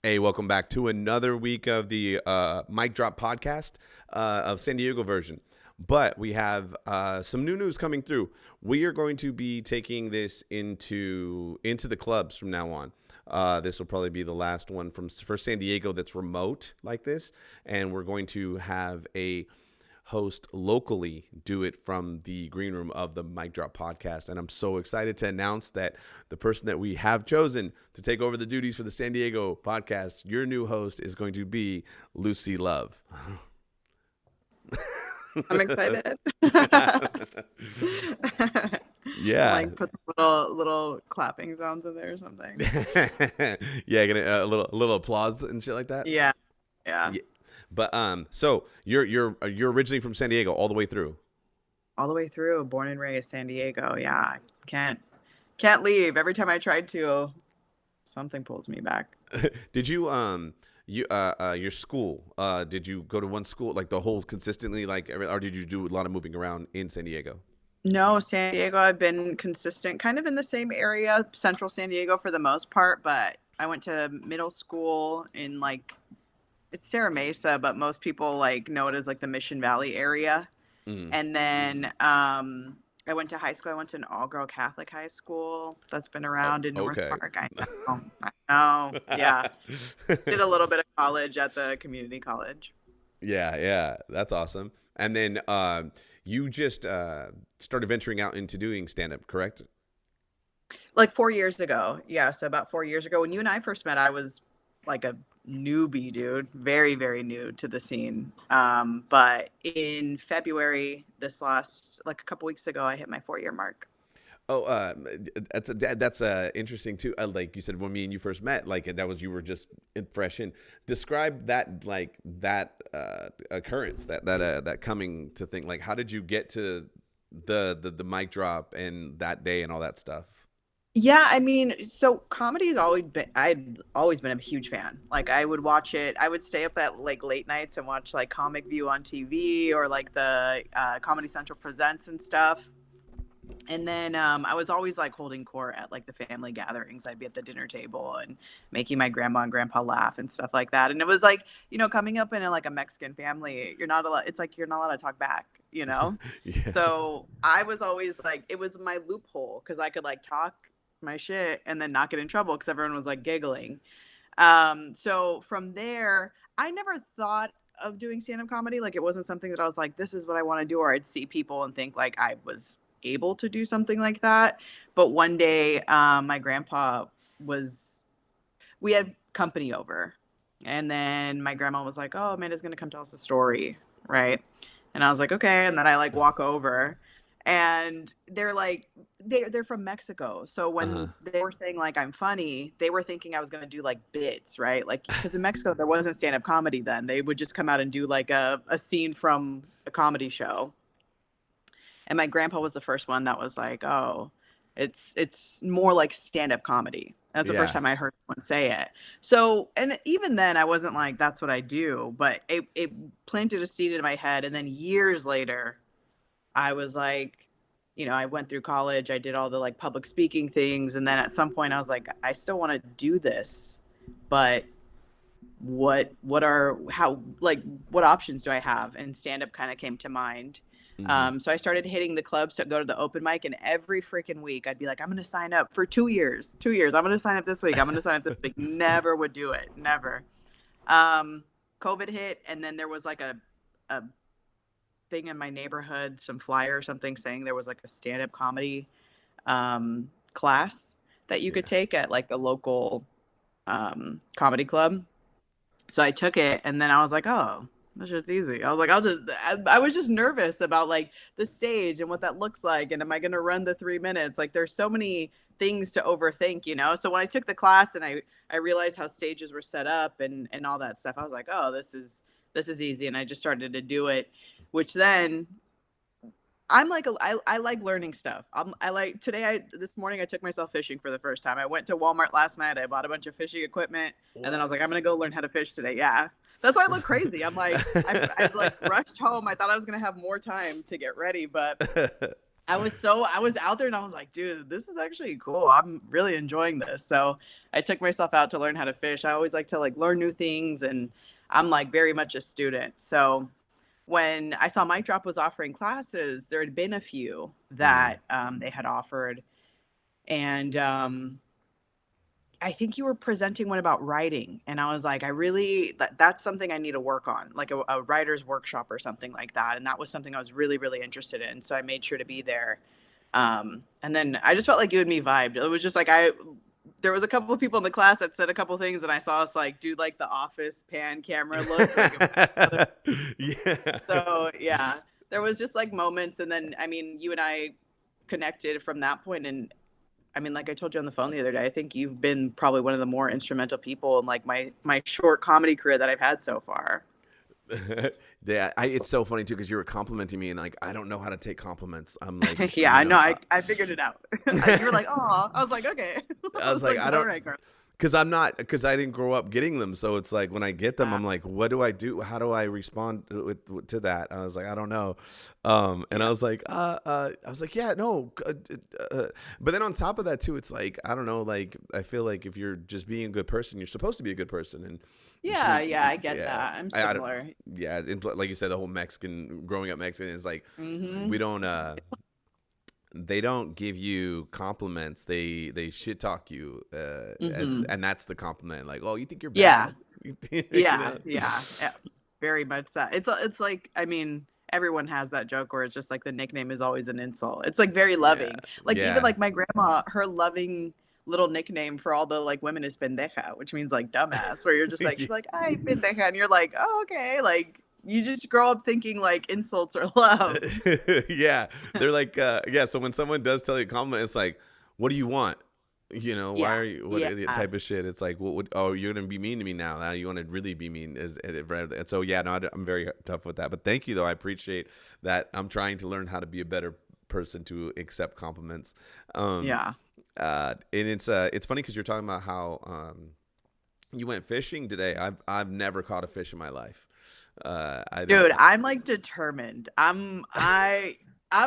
Hey, welcome back to another week of the Mic Drop podcast of San Diego version. But we have some new news coming through. We are going to be taking this into the clubs from now on. This will probably be the last one for San Diego that's remote like this, and we're going to have a host locally do it from the green room of the Mic Drop podcast. And I'm so excited to announce that the person that we have chosen to take over the duties for the San Diego podcast, your new host, is going to be Lucy Love. I'm excited. Yeah. Like put some little clapping sounds in there or something. Yeah, gonna a little applause and shit like that. Yeah. But so you're originally from San Diego all the way through. All the way through, born and raised San Diego. Yeah. Can't leave. Every time I tried to, something pulls me back. Did you your school, did you go to one school like the whole consistently or did you do a lot of moving around in San Diego? No, San Diego, I've been consistent, kind of in the same area, central San Diego for the most part, but I went to middle school in it's Serra Mesa, but most people know it as the Mission Valley area. And then I went to high school. I went to an all-girl Catholic high school that's been around in North Park. I know. Yeah. Did a little bit of college at the community college. Yeah, that's awesome. And then you just started venturing out into doing stand-up, correct? 4 years ago. Yeah, so about 4 years ago. When you and I first met, I was like a newbie, dude. Very, very new to the scene. But in February, this last, a couple weeks ago, I hit my 4-year mark. Oh, that's interesting too. Like you said, when me and you first met, you were just fresh in. Describe that occurrence, that coming to think. How did you get to the mic drop and that day and all that stuff? Yeah, I mean, so comedy's I'd always been a huge fan. I would watch it. I would stay up at late nights and watch Comic View on TV or the Comedy Central Presents and stuff. And then I was always holding court at the family gatherings. I'd be at the dinner table and making my grandma and grandpa laugh and stuff like that. And it was coming up in a Mexican family, you're not allowed to talk back, Yeah. So I was always it was my loophole because I could talk my shit and then not get in trouble because everyone was giggling. So from there, I never thought of doing stand-up comedy. It wasn't something that I was this is what I want to do, or I'd see people and think I was able to do something like that. But one day, my grandpa we had company over, and then my grandma was like, "Oh, Amanda's gonna come tell us a story," right? And I was like, "Okay." And then I walk over, and they're they're from Mexico, so when they were saying I'm funny, they were thinking I was gonna do bits, right? Because in Mexico there wasn't stand-up comedy then. They would just come out and do a scene from a comedy show. And my grandpa was the first one that was oh, it's more like stand-up comedy. That's the first time I heard someone say it. So, and even then I wasn't that's what I do, but it planted a seed in my head. And then years later, I was I went through college, I did all the public speaking things. And then at some point I was I still want to do this, but what options do I have? And stand-up kind of came to mind. So I started hitting the clubs to go to the open mic, and every freaking week I'd be I'm going to sign up for 2 years. 2 years. I'm going to sign up this week. I'm going to sign up this week. Never would do it. Never. COVID hit, and then there was a thing in my neighborhood, some flyer or something saying there was a stand-up comedy class that you could take at the local comedy club. So I took it, and then I was oh, that shit's easy. I was I was just nervous about the stage and what that looks like. And am I going to run the 3 minutes? There's so many things to overthink, So when I took the class and I realized how stages were set up and all that stuff, I was oh, this is easy. And I just started to do it, which then I'm I like learning stuff. This morning I took myself fishing for the first time. I went to Walmart last night. I bought a bunch of fishing equipment. What? And then I was I'm going to go learn how to fish today. Yeah. That's why I look crazy. I'm I rushed home. I thought I was going to have more time to get ready, but I was out there and I was like, dude, this is actually cool. I'm really enjoying this. So I took myself out to learn how to fish. I always like to like learn new things, and I'm like very much a student. So when I saw Mike Drop was offering classes, there had been a few Mm. that they had offered. And I think you were presenting one about writing. And I was like, that's something I need to work on, like a writer's workshop or something like that. And that was something I was really, really interested in. So I made sure to be there. And then I just felt like you and me vibed. It was just like there was a couple of people in the class that said a couple of things, and I saw us like do like the office pan camera look. Yeah. So yeah, there was just like moments, and then I mean, you and I connected from that point, and I mean, like I told you on the phone the other day, I think you've been probably one of the more instrumental people in like my short comedy career that I've had so far. Yeah, it's so funny too because you were complimenting me and like I don't know how to take compliments. I'm like, Yeah, I know. I figured it out. You were like, "Oh," I was like, "Okay." I I was was like, like, I "All don't, right, Carl." because I didn't grow up getting them. So it's like when I get them, Uh, I'm like, what do I do? How do I respond to that? I was like, I don't know. And yeah. I was like, yeah, no. But then on top of that too, it's like, I don't know. Like, I feel like if you're just being a good person, you're supposed to be a good person, and you Yeah, shouldn't. yeah, I get Yeah, that. I'm I don't. similar. Yeah, like you said, the whole Mexican growing up Mexican is like we Mhm. don't. They don't give you compliments. They shit talk you, Mhm. and that's the compliment. Like, oh, you think you're Yeah. bad, you Yeah, know? yeah. Yeah. Very much that. It's like, I mean, everyone has that joke where it's just like the nickname is always an insult. It's like very Yeah, loving. Like even yeah, like my grandma, her loving little nickname for all the like women is pendeja, which means like dumbass, where you're just like, she's like, "Ay, pendeja," and you're like, "Oh, okay." Like you just grow up thinking like insults are love. yeah. They're like, yeah. So when someone does tell you a compliment, it's like, what do you want? You know, why Yeah. are you what Yeah. type of shit? It's like, what would oh, you're gonna be mean to me now? Now you want to really be mean? And so yeah, no, I'm very tough with that. But thank you though, I appreciate that. I'm trying to learn how to be a better person to accept compliments. Um, Yeah. and it's funny because you're talking about how you went fishing today. I've never caught a fish in my life. I don't. Dude, I'm like determined. I'm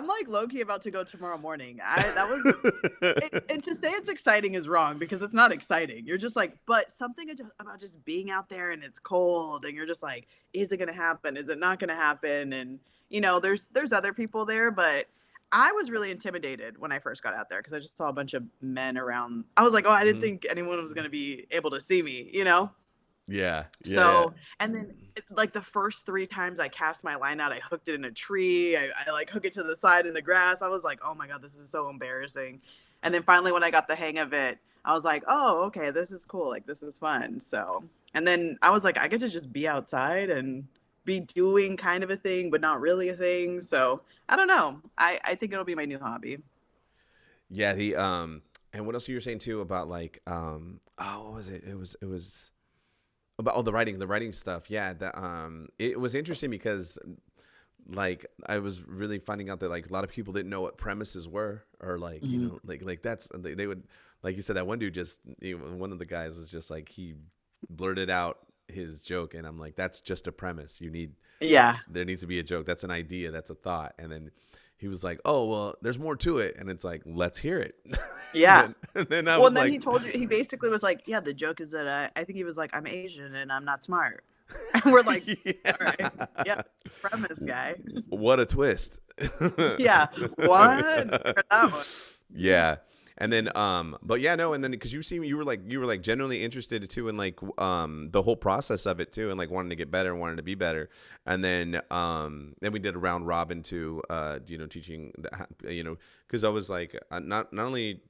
like low key about to go tomorrow morning. I that was and to say it's exciting is wrong because it's not exciting. You're just like, but something about just being out there and it's cold and you're just like, is it gonna happen? Is it not gonna happen? And there's other people there, but I was really intimidated when I first got out there because I just saw a bunch of men around. I was like, oh, I didn't Mhm. think anyone was gonna be able to see me. Yeah, yeah, yeah. So, and then like the first three times I cast my line out, I hooked it in a tree. I like hook it to the side in the grass. I was like, oh my God, this is so embarrassing. And then finally, when I got the hang of it, I was like, oh, okay, this is cool. Like, this is fun. So, and then I was like, I get to just be outside and be doing kind of a thing, but not really a thing. So, I don't know. I think it'll be my new hobby. Yeah, the and what else you were saying too about like oh what was it? It was about the writing stuff. Yeah, that it was interesting because like I was really finding out that like a lot of people didn't know what premises were or like Mhm. like that's they would like you said that one dude just one of the guys was just like he blurted out his joke and I'm like that's just a premise you need Yeah. there needs to be a joke. That's an idea. That's a thought. And then he was like, "Oh well, there's more to it." And it's like, "Let's hear it." Yeah. And then I Well, was and then like, he told you, he basically was like, yeah, the joke is that I think he was like, I'm Asian and I'm not smart. And we're like, all right, yeah, "Yeah, premise guy. what a twist." Yeah, what? Never that one. Yeah. And then but yeah, no, and then because you were like genuinely interested too in like the whole process of it too and like wanting to get better and wanting to be better. And then we did a round robin too teaching because I was like not only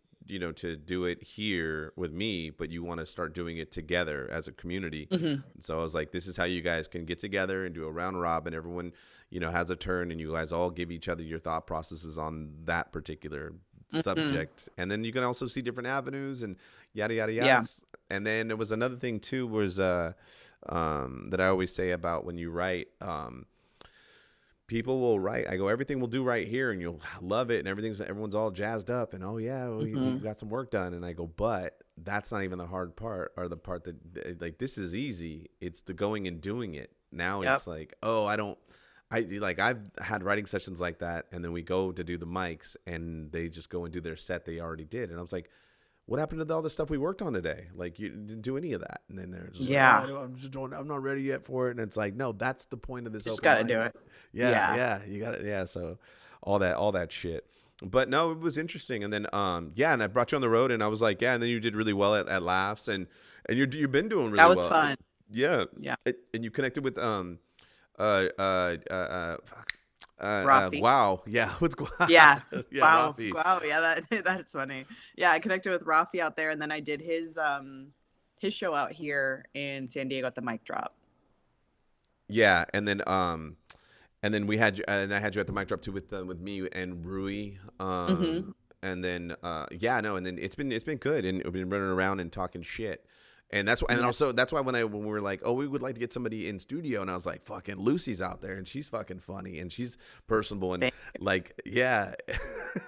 to do it here with me, but you want to start doing it together as a community. Hmm. So I was like, this is how you guys can get together and do a round robin. Everyone, has a turn and you guys all give each other your thought processes on that particular Hmm. subject. And then you can also see different avenues and yada, yada, yada. Yeah. And then there was another thing too was that I always say about when you write, people will write. I go, everything we'll do right here, and you'll love it, and everyone's all jazzed up, and oh yeah, we Hmm. got some work done. And I go, but that's not even the hard part, or the part that like this is easy. It's the going and doing it. Now Yep. it's like, oh, I've had writing sessions like that, and then we go to do the mics, and they just go and do their set they already did, and I was like, what happened to all the stuff we worked on today? Like, you didn't do any of that. And then they're just Yeah. like, oh, I'm not ready yet for it. And it's like, no, that's the point of this. Just open got to mic. do it. Yeah, you got it. Yeah, so all that shit. But no, it was interesting. And then and I brought you on the road, and I was like, yeah, and then you did really well at Laughs, and you've been doing really That was well. fun. Yeah. Yeah. And you connected with Rafi. wow. Yeah. What's Yeah. yeah, Wow. Rafi. Wow. Yeah, that's funny. Yeah, I connected with Rafi out there, and then I did his show out here in San Diego at the Mic Drop. Yeah, and then we had you, and I had you at the mic drop too with me and Rui. And then and then it's been good, and we've been running around and talking shit. And that's why, and also that's why when we were like, oh, we would like to get somebody in studio, and I was like, fucking Lucy's out there, and she's fucking funny, and she's personable, and like, yeah,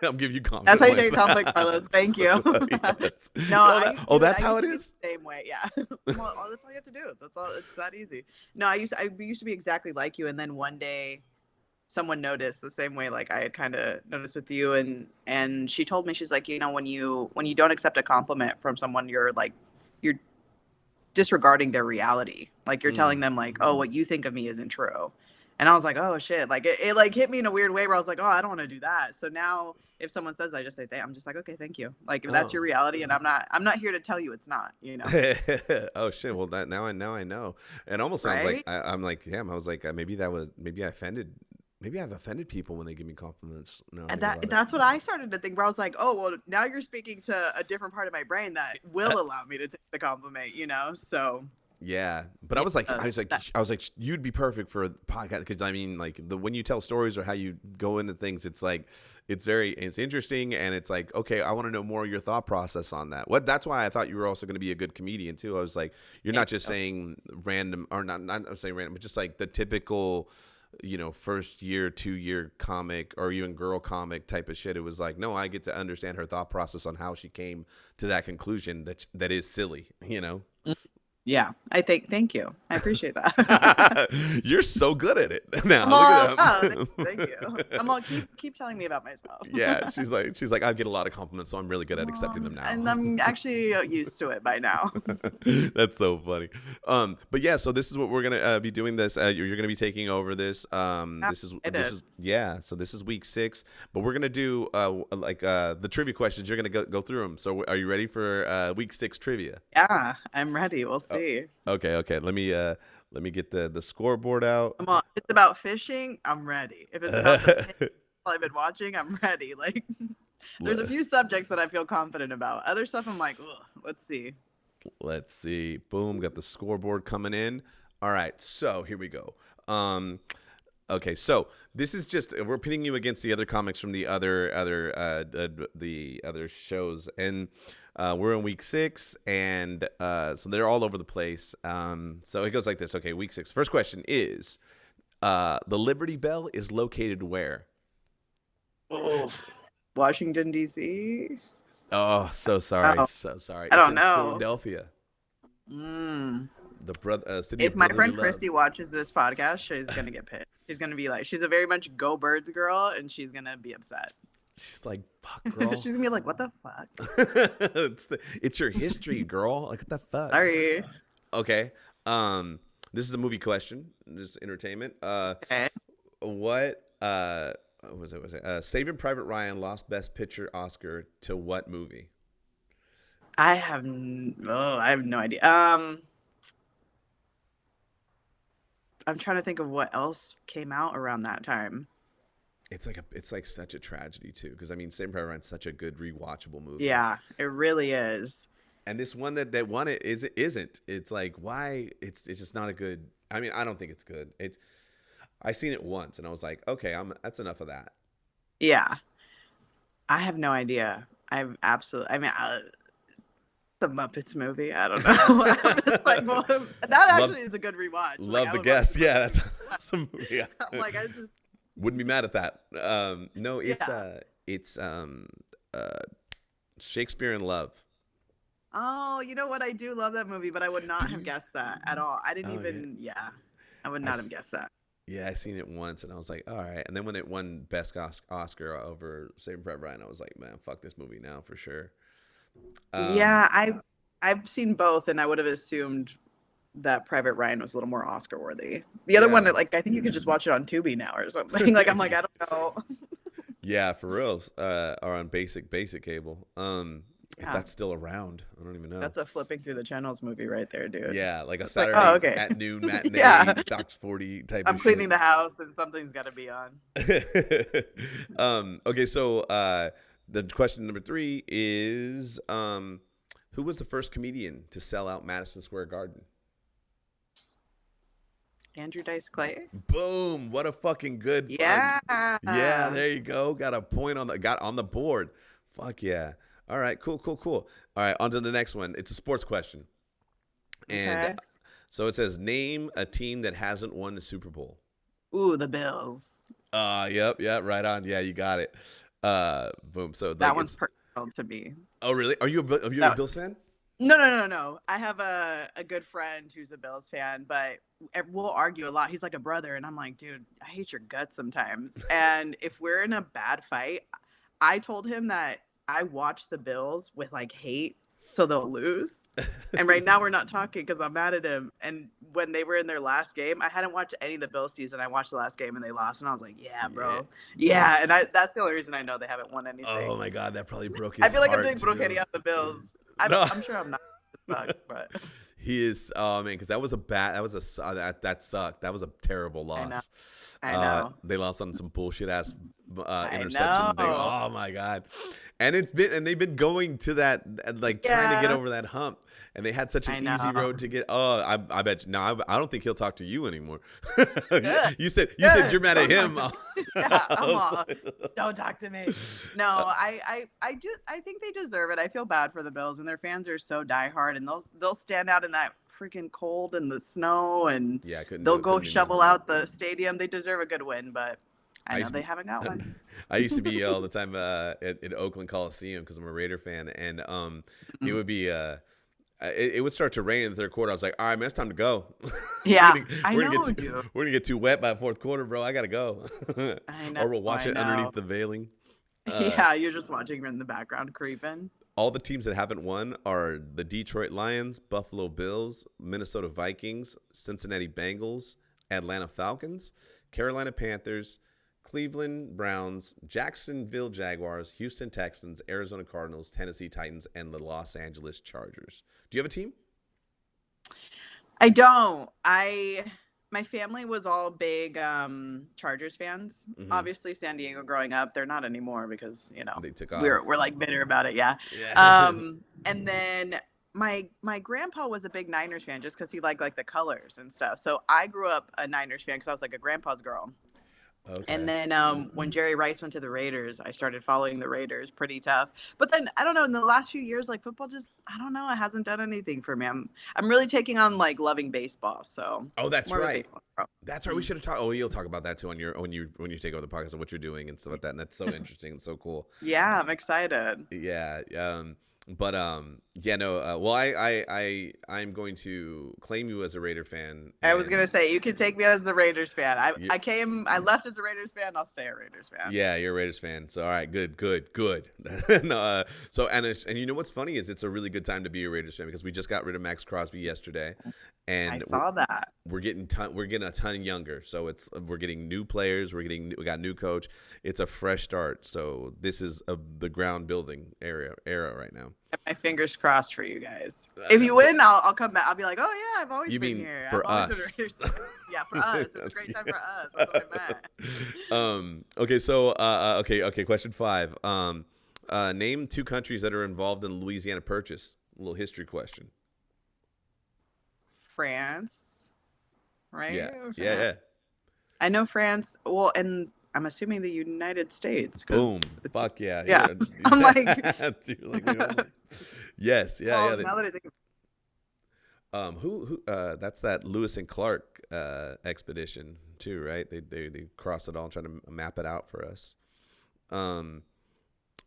I'm giving you That's compliment. how you take conflict, Carlos. Thank you. Yes. No, that's how it is. The same way, yeah. Well, that's all you have to do. That's all. It's that easy. No, I used to be exactly like you, and then one day, someone noticed the same way like I had kind of noticed with you, and she told me, she's like, when you don't accept a compliment from someone, you're disregarding their reality. Like you're telling them like, oh, what you think of me isn't true. And I was like, oh shit. Like it like hit me in a weird way where I was like, oh, I don't want to do that. So now if someone says, I just say, I'm just like, okay, thank you. Like if that's your reality, and I'm not here to tell you it's not, Oh shit. Well, now I know. It almost sounds Right? like I'm like, damn. I was like, maybe I've offended people when they give me compliments. No, And that's what I started to think, where I was like, oh, well, now you're speaking to a different part of my brain that will allow me to take the compliment, so. Yeah, but I was like, you'd be perfect for a podcast, because I mean, like when you tell stories or how you go into things, it's like, it's interesting, and it's like, okay, I want to know more of your thought process on that. That's why I thought you were also going to be a good comedian too. I was like, you're not just saying random, or not saying random, but just like the typical, first year, 2-year comic or even girl comic type of shit. It was like, no, I get to understand her thought process on how she came to that conclusion that is silly, Yeah, thank you. I appreciate that. You're so good at it now. Look at that. Thank you. I'm all keep telling me about myself. Yeah, she's like, I get a lot of compliments, so I'm really good at accepting them now. And I'm actually used to it by now. That's so funny. But yeah, so this is what we're gonna be doing. This you're gonna be taking over this. This is week 6, but we're gonna do the trivia questions. You're gonna go through them. So are you ready for week 6 trivia? Yeah, I'm ready. We'll see. Okay. Let me get the scoreboard out. Come on. If it's about fishing, I'm ready. If it's about the I've been watching, I'm ready. Like, there's a few subjects that I feel confident about. Other stuff, I'm like, ugh, let's see. Boom, got the scoreboard coming in. All right, so here we go. Okay, so this is just, we're pitting you against the other comics from the other shows, and we're in week 6, and so they're all over the place. So it goes like this. Okay, week 6. First question is, the Liberty Bell is located where? Washington, D.C. Oh, so sorry. Oh. So sorry. I don't in know. Philadelphia. The city. If my friend Christy watches this podcast, she's gonna get pissed. She's gonna be like, she's a very much Go Birds girl, and she's gonna be upset. She's like, fuck, girl. She's gonna be like, what the fuck? It's your history, girl. Like, what the fuck? Sorry. Okay. This is a movie question. This is entertainment. Okay. What was it? Saving Private Ryan lost Best Picture Oscar to what movie? I have no idea. I'm trying to think of what else came out around that time. It's like such a tragedy too, because I mean, Saving Private Ryan's such a good rewatchable movie. Yeah, it really is. And this one that won it isn't. It's like, why? It's just not a good. I mean, I don't think it's good. I seen it once and I was like, okay, that's enough of that. Yeah, I have no idea. The Muppets movie. I don't know. I'm just like, well, that actually is a good rewatch. Love the guess. Yeah, that's awesome. Yeah. I'm like, I just wouldn't be mad at that. No, it's Shakespeare in Love. Oh, you know what? I do love that movie, but I would not have guessed that at all. I didn't I would not have guessed that. Yeah, I seen it once, and I was like, all right. And then when it won Best Oscar over Saving Private Ryan, I was like, man, fuck this movie now for sure. Um, Yeah, I've seen both, and I would have assumed that Private Ryan was a little more Oscar worthy. The other one, yeah, like I think you could just watch it on Tubi now or something. Like I'm like I don't know. yeah, for reals. Or on basic cable. If Yeah, that's still around, I don't even know. that's a flipping through the channels movie right there, dude. Yeah, like a It's like, oh, Saturday okay. at noon Yeah, matinee, Fox 40 type I'm of shit. cleaning the house and something's got to be on. Okay, so the question number 3 is who was the first comedian to sell out Madison Square Garden? Andrew Dice Clay. Boom! What a fucking good Yeah. yeah, there you go. Got a point got on the board. Fuck yeah. All right, cool. All right, on to the next one. It's a sports question. And Okay. so it says name a team that hasn't won the Super Bowl. Ooh, the Bills. Yep, right on. Yeah, you got it. Boom. So That like one's it's personal to me. oh really? Are you a No, Bills fan? no. I have a good friend who's a Bills fan, but we'll argue a lot. He's like a brother, and I'm like, dude, I hate your guts sometimes. And if we're in a bad fight, I told him that I watch the Bills with like hate, so they'll lose. And right now we're not talking because I'm mad at him. And when they were in their last game, I hadn't watched any of the Bills season. I watched the last game and they lost, and I was like, yeah, Yeah. bro, yeah. And that's the only reason I know they haven't won anything. Oh my god, that probably broke I his feel like I'm heart doing too. Broketti on the Bills. No. I'm sure I'm not, but He is. Oh man, because that was a bad. That was that sucked. That was a terrible I know, loss. I know, They lost on some bullshit ass I interception thing. know. Oh my god, and they've been going to that like trying to get Yeah, over that hump, and they had such an I easy know. road to get. Oh, I bet you. No, I don't think he'll talk to you anymore. Good, You said you're good. mad at Don't him. talk to me. Yeah, I I'm was all. like- Don't talk to me. No, I do. I think they deserve it. I feel bad for the Bills, and their fans are so diehard, and they'll stand out in that freaking cold and the snow, and yeah, I couldn't do they'll it. go Couldn't do nothing. shovel out the stadium. They deserve a good win, but I I know used to they be, haven't got one. I used to be all the time at Oakland Coliseum because I'm a Raider fan, and it Mhm. would be it would start to rain in the third quarter. I was like, all right, man, it's time to go. Yeah, I We're gonna know, get dude. we're gonna get too wet by the fourth quarter, bro. I gotta go, I know. or we'll watch I it know. underneath the veiling. Uh, Yeah, you're just watching him in the background creeping. all the teams that haven't won are the Detroit Lions, Buffalo Bills, Minnesota Vikings, Cincinnati Bengals, Atlanta Falcons, Carolina Panthers, Cleveland Browns, Jacksonville Jaguars, Houston Texans, Arizona Cardinals, Tennessee Titans, and the Los Angeles Chargers. Do you have a team? I don't. My family was all big Chargers fans. Mm-hmm. Obviously San Diego growing up, they're not anymore because, They took off. we're like bitter about it, yeah. Yeah. And then my grandpa was a big Niners fan just cuz he liked like the colors and stuff. So I grew up a Niners fan cuz I was like a grandpa's girl. And Okay. then when Jerry Rice went to the Raiders, I started following the Raiders pretty tough. But then I don't know, in the last few years, like football just I don't know, it hasn't done anything for me. I'm really taking on like loving baseball, so Oh, that's more of a right. baseball girl. That's right. We should have talked. Oh, you'll talk about that too on your when you take over the podcast and what you're doing and stuff like that. And that's so interesting and so cool. Yeah, I'm excited. Yeah. But yeah. No. Well, I'm going to claim you as a Raider fan. I was And gonna say you can take me as the Raiders fan. you I left as a Raiders fan. I'll stay a Raiders fan. yeah, you're a Raiders fan. So all right, good. No, so and you know what's funny is it's a really good time to be a Raiders fan because we just got rid of Max Crosby yesterday, I and saw that. we're getting a ton younger. So we're getting new players. We got new coach. It's a fresh start. So this is the ground building era right now. My fingers crossed for you guys. If you win, I'll come back. I'll be like, oh yeah, I've always You been mean here. for I've always us? been a Raiders fan. Yeah, for us. It's a great time for us. That's what I meant. Okay. So okay. Question 5. Name 2 countries that are involved in the Louisiana Purchase. A little history question. France, right? Yeah. Yeah. I know France. Well, and I'm assuming the United States. 'Cause Boom. it's- Fuck yeah. Yeah. I'm like, You're like, we don't- yes. Yeah. well, Yeah. now that I think Who that's that Lewis and Clark expedition too, right? They cross it all and try to map it out for us. All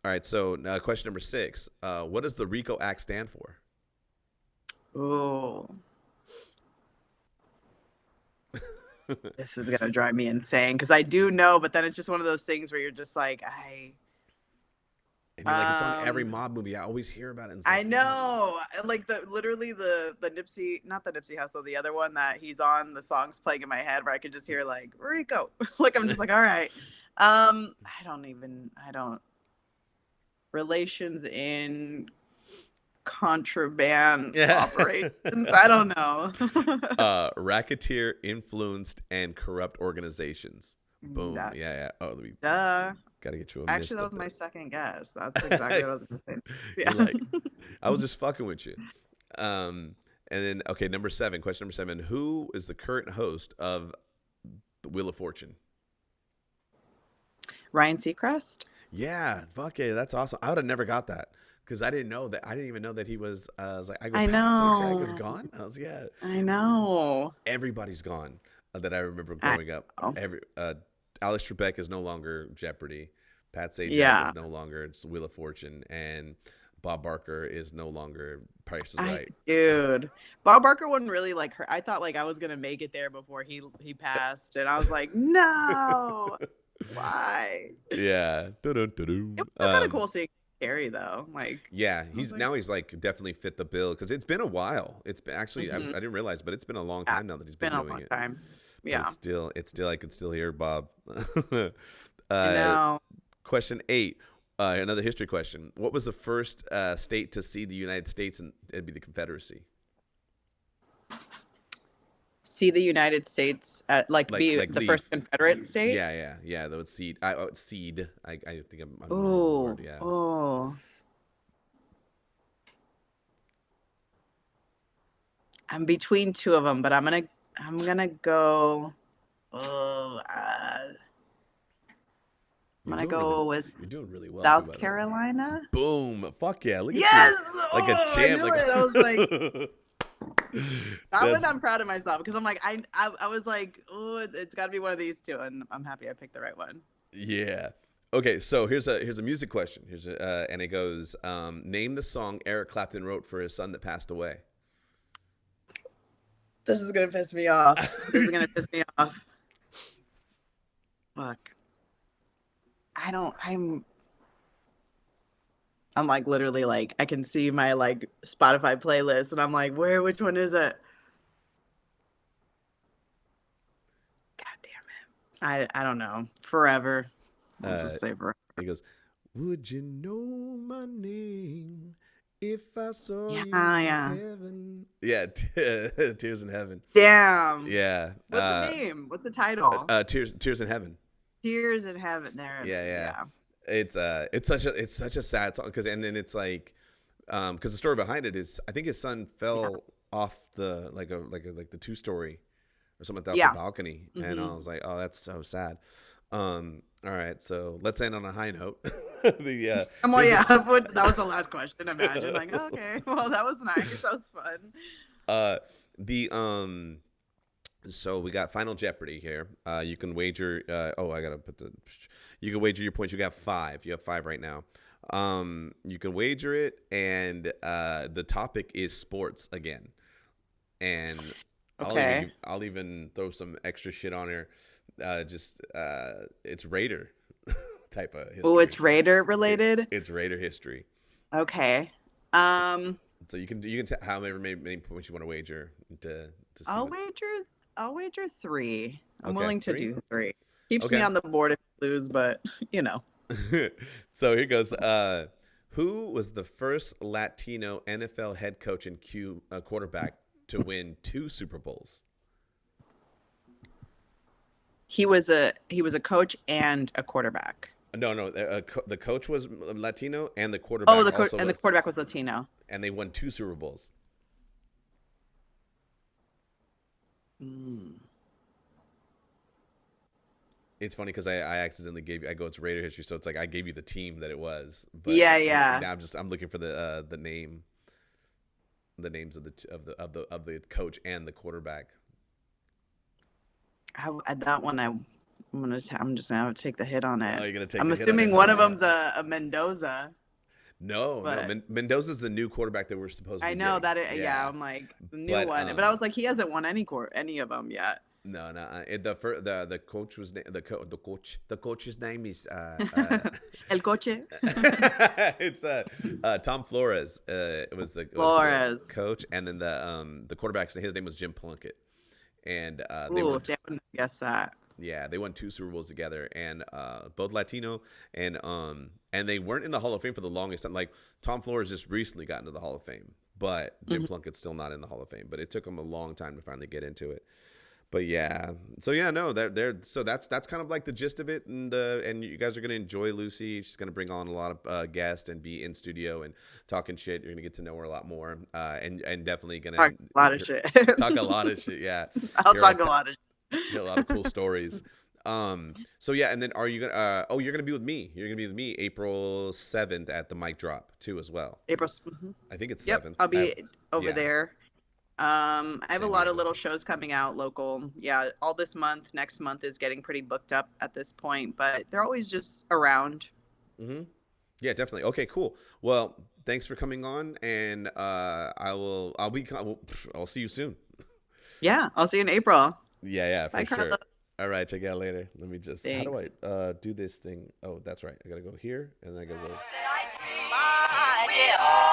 right, so question number 6. What does the RICO Act stand for? oh, this is gonna drive me insane because I do know, but then it's just one of those things where you're just like, And you're like, it's on every mob movie. I always hear about it. And it's I like, know, like literally the Nipsey, not the Nipsey Hussle, the other one that he's on. The song's playing in my head where I could just hear like Rico, like I'm just like, all right. I don't relations in contraband operations. I don't know. Racketeer influenced and corrupt organizations. Boom. That's, yeah. Oh, duh. Gotta get you a Actually, that was my second guess. That's exactly what I was gonna say. Yeah. Like, I was just fucking with you. And then okay, question number 7. Who is the current host of the Wheel of Fortune? Ryan Seacrest. Yeah, fuck yeah, that's awesome. I would have never got that because I didn't know that. I didn't even know that he was. I was like, I know. Jack is gone. I was I know. Everybody's gone that I remember growing up. Alex Trebek is no longer Jeopardy. Pat Sajak is no longer it's Wheel of Fortune, and Bob Barker is no longer Price is Right. Dude, Bob Barker wasn't really like her. I thought like I was gonna make it there before he passed, and I was like, no, why? Yeah, it was kind of cool seeing Carrie though. Like, yeah, he's like definitely fit the bill because it's been a while. It's been actually I didn't realize, but it's been a long time now that he's been doing it. Been a long time. Yeah, but it's still I can still hear Bob. I know. Question 8, another history question. What was the first state to see the United States and be the Confederacy? See the United States be the first Confederate state? Yeah. That would seed. Seed. I think I'm. Oh, yeah. Oh. I'm between two of them, but I'm gonna go. I'm gonna go with you're doing really well. South Carolina. Boom! Fuck yeah! Look at you. Like a champ. I was like, that one I'm proud of myself because I'm like I was like, oh, it's got to be one of these two, and I'm happy I picked the right one. Yeah. Okay, so here's a music question. And it goes, name the song Eric Clapton wrote for his son that passed away. This is gonna piss me off. Fuck. I'm like literally like I can see my like Spotify playlist and I'm like, which one is it? God damn it. I don't know. Forever. I'll just say Forever. He goes, would you know my name if I saw you in heaven? Yeah, Tears in Heaven. Damn. Yeah. What's the name? What's the title? Tears in Heaven. Tears in Heaven. There. Yeah. It's such a sad song and then it's like because the story behind it is I think his son fell off the like the 2-story or something like that off the balcony and I was like, oh, that's so sad. All right, so let's end on a high note. That was the last question. Imagine like, okay, well that was nice, that was fun. So we got Final Jeopardy here. You can wager. You can wager your points. You got 5. You have 5 right now. You can wager it, and the topic is sports again. And I'll even throw some extra shit on here. It's Raider type of history. Oh, it's Raider related. It's Raider history. Okay. So you can however many points you want to wager to see. I'll wager 3. I'm willing to do 3. Keeps me on the board if you lose, but you know. So here goes. Who was the first Latino NFL head coach and quarterback to win 2 Super Bowls? He was a coach and a quarterback. No. The coach was Latino and the quarterback. The quarterback was Latino. And they won 2 Super Bowls. It's funny because I accidentally gave you. It's Raider history, so it's like I gave you the team that it was. But yeah. Now I'm looking for the names of the coach and the quarterback. That one I'm just gonna take the hit on it. Oh, you're gonna take. I'm assuming one of them's a Mendoza. No. Mendoza's the new quarterback that we're supposed to. I know that. I'm like the new one, but I was like, he hasn't won any of them yet. No. The coach was the coach's name is El Coche. it's Tom Flores. Was the Flores. coach, and then the quarterback. His name was Jim Plunkett, and they Ooh, won. see, I wouldn't guess that. Yeah, they won 2 Super Bowls together, and both Latino, and they weren't in the Hall of Fame for the longest time. Like Tom Flores just recently got into the Hall of Fame, but Jim Plunkett's still not in the Hall of Fame. But it took him a long time to finally get into it. But yeah, so yeah, no, they're so that's kind of like the gist of it, and you guys are gonna enjoy Lucy. She's gonna bring on a lot of guests and be in studio and talking shit. You're gonna get to know her a lot more, and definitely gonna Talk a lot of shit. talk a lot of shit. Yeah, I'll hear talk a lot of hear a lot of cool stories. So yeah, and then are you gonna? You're gonna be with me. You're gonna be with me April 7th at the Mic Drop too as well. April. Mhm. I think it's Yep, 7th. I'll be over yeah. there. I have a San lot of Diego. little shows coming out local. Yeah, all this month. Next month is getting pretty booked up at this point, but they're always just around. Mm-hmm. Yeah, definitely. Okay, cool. Well, thanks for coming on, and I'll see you soon. Yeah, I'll see you in April. Yeah, for Bye, sure. Carla. All right, check you out later. Let me just. How do Thanks. I do this thing? Oh, that's right. I gotta go here, and then I gotta go. Yeah.